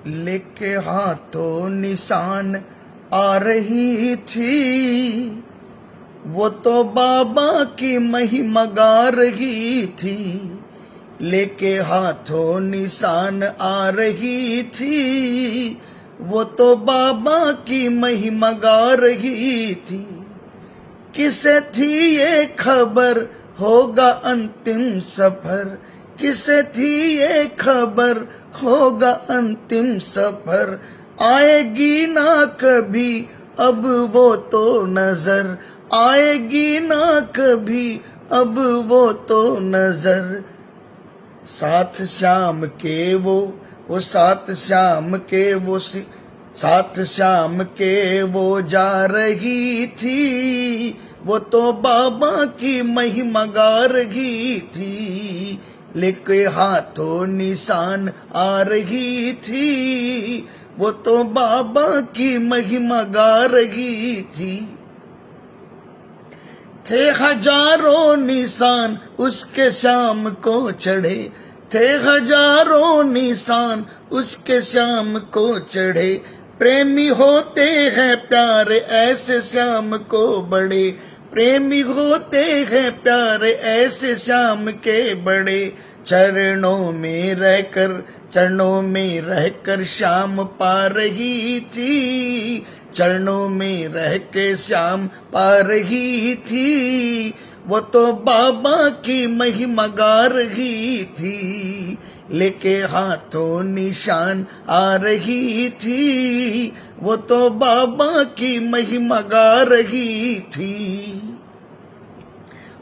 लेके हाथों निशान आ रही थी, वो तो बाबा की महिमा गा रही थी। लेके हाथों निशान आ रही थी, वो तो बाबा की महिमा गा रही थी। किसे थी ये खबर होगा अंतिम सफर, किसे थी ये खबर होगा अंतिम सफर। आएगी ना कभी अब वो तो नजर, आएगी ना कभी अब वो तो नजर। साथ शाम के वो साथ शाम के साथ शाम के वो जा रही थी, वो तो बाबा की महिमा गा रही थी। लेके हाथों निशान आ रही थी, वो तो बाबा की महिमा गा रही थी। थे हजारों निशान उसके शाम को चढ़े, थे हजारों निशान उसके शाम को चढ़े। प्रेमी होते हैं प्यार ऐसे शाम को बड़े, प्रेमी होते हैं प्यार ऐसे शाम के बड़े। चरणों में रहकर शाम पा रही थी, चरणों में रह के शाम पा रही थी। वो तो बाबा की महिमा गा रही थी, लेके हाथों निशान आ रही थी। वो तो बाबा की महिमा गा रही थी।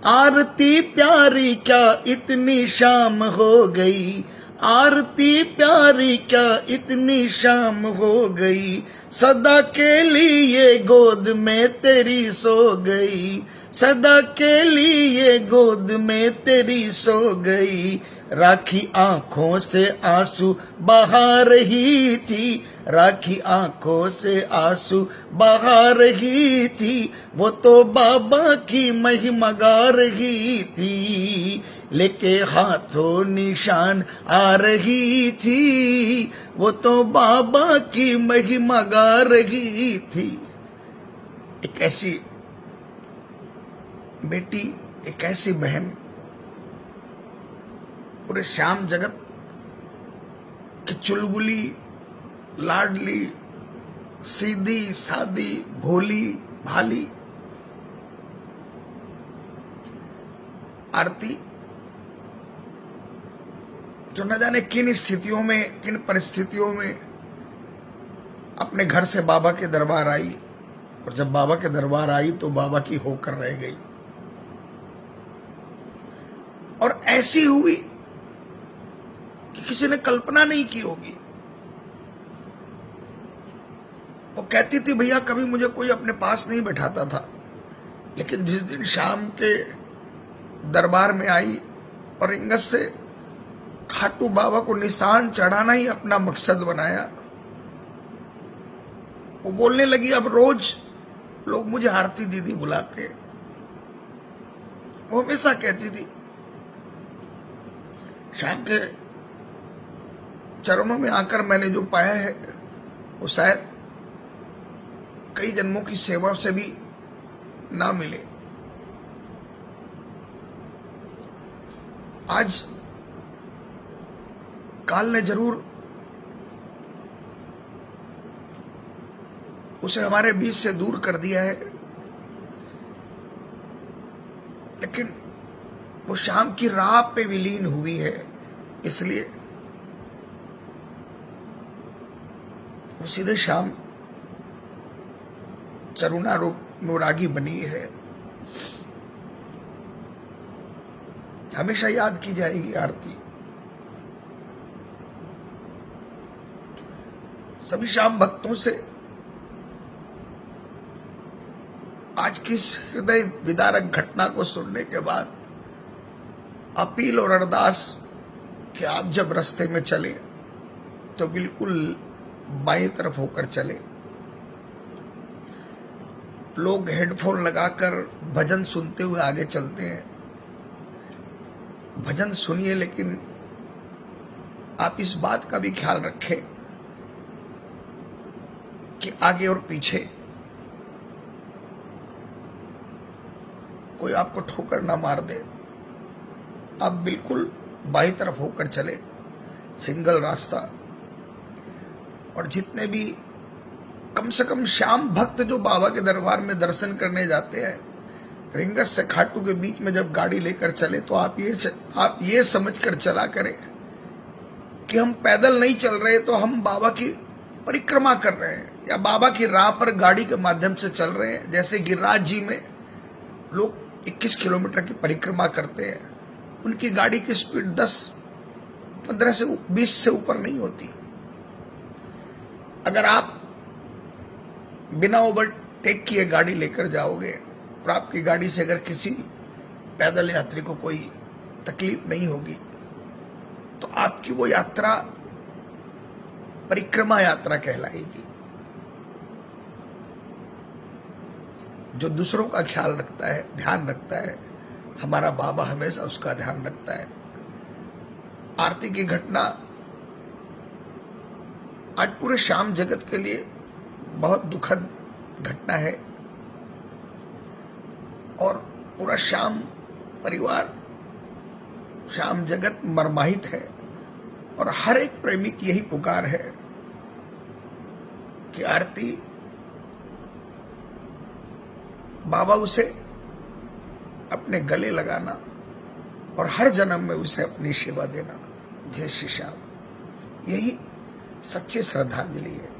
आरती प्यारी क्या इतनी शाम हो गई, आरती प्यारी क्या इतनी शाम हो गई। सदा के लिए गोद में तेरी सो गई, सदा के लिए गोद में तेरी सो गई। राखी आंखों से आंसू बहा रही थी, राखी आंखों से आंसू बहा रही थी। वो तो बाबा की महिमा गा रही थी, लेके हाथों निशान आ रही थी। वो तो बाबा की महिमा गा रही थी। एक ऐसी बेटी, एक ऐसी बहन, पूरे श्याम जगत की चुलबुली, लाडली, सीधी सादी, भोली भाली आरती, जो न जाने किन स्थितियों में, किन परिस्थितियों में अपने घर से बाबा के दरबार आई, और जब बाबा के दरबार आई तो बाबा की होकर रह गई। और ऐसी हुई कि किसी ने कल्पना नहीं की होगी। वो कहती थी भैया कभी मुझे कोई अपने पास नहीं बैठाता था, लेकिन जिस दिन शाम के दरबार में आई और इंगत से खाटू बाबा को निशान चढ़ाना ही अपना मकसद बनाया, वो बोलने लगी अब रोज लोग मुझे आरती दीदी बुलाते हैं। वो हमेशा कहती थी शाम के चरणों में आकर मैंने जो पाया है वो शायद कई जन्मों की सेवा से भी ना मिले। आज काल ने जरूर उसे हमारे बीच से दूर कर दिया है, लेकिन वो शाम की राह पे विलीन हुई है, इसलिए वो सीधे शाम चरुणा अनुरागी बनी है। हमेशा याद की जाएगी आरती। सभी शाम भक्तों से आज की इस हृदय विदारक घटना को सुनने के बाद अपील और अरदास कि आप जब रास्ते में चले तो बिल्कुल बाईं तरफ होकर चले। लोग हेडफोन लगाकर भजन सुनते हुए आगे चलते हैं। भजन सुनिए, लेकिन आप इस बात का भी ख्याल रखें कि आगे और पीछे कोई आपको ठोकर ना मार दे, आप बिल्कुल बाई तरफ होकर चले, सिंगल रास्ता। और जितने भी कम से कम श्याम भक्त जो बाबा के दरबार में दर्शन करने जाते हैं, रिंगस से खाटू के बीच में जब गाड़ी लेकर चले तो आप ये समझकर चला करें कि हम पैदल नहीं चल रहे, तो हम बाबा की परिक्रमा कर रहे हैं या बाबा की राह पर गाड़ी के माध्यम से चल रहे हैं। जैसे गिरिराज जी में लोग 21 किलोमीटर की परिक्रमा करते हैं, उनकी गाड़ी की स्पीड 10-15 से 20 से ऊपर नहीं होती। अगर आप बिना ओवरटेक किए गाड़ी लेकर जाओगे और आपकी गाड़ी से अगर किसी पैदल यात्री को कोई तकलीफ नहीं होगी, तो आपकी वो यात्रा परिक्रमा यात्रा कहलाएगी। जो दूसरों का ख्याल रखता है, ध्यान रखता है, हमारा बाबा हमेशा उसका ध्यान रखता है। आरती की घटना आज पूरे श्याम जगत के लिए बहुत दुखद घटना है और पूरा श्याम परिवार, श्याम जगत मर्माहित है। और हर एक प्रेमी की यही पुकार है कि आरती बाबा उसे अपने गले लगाना और हर जन्म में उसे अपनी सेवा देना। जय श्री श्याम। यही सच्ची श्रद्धांजलि है।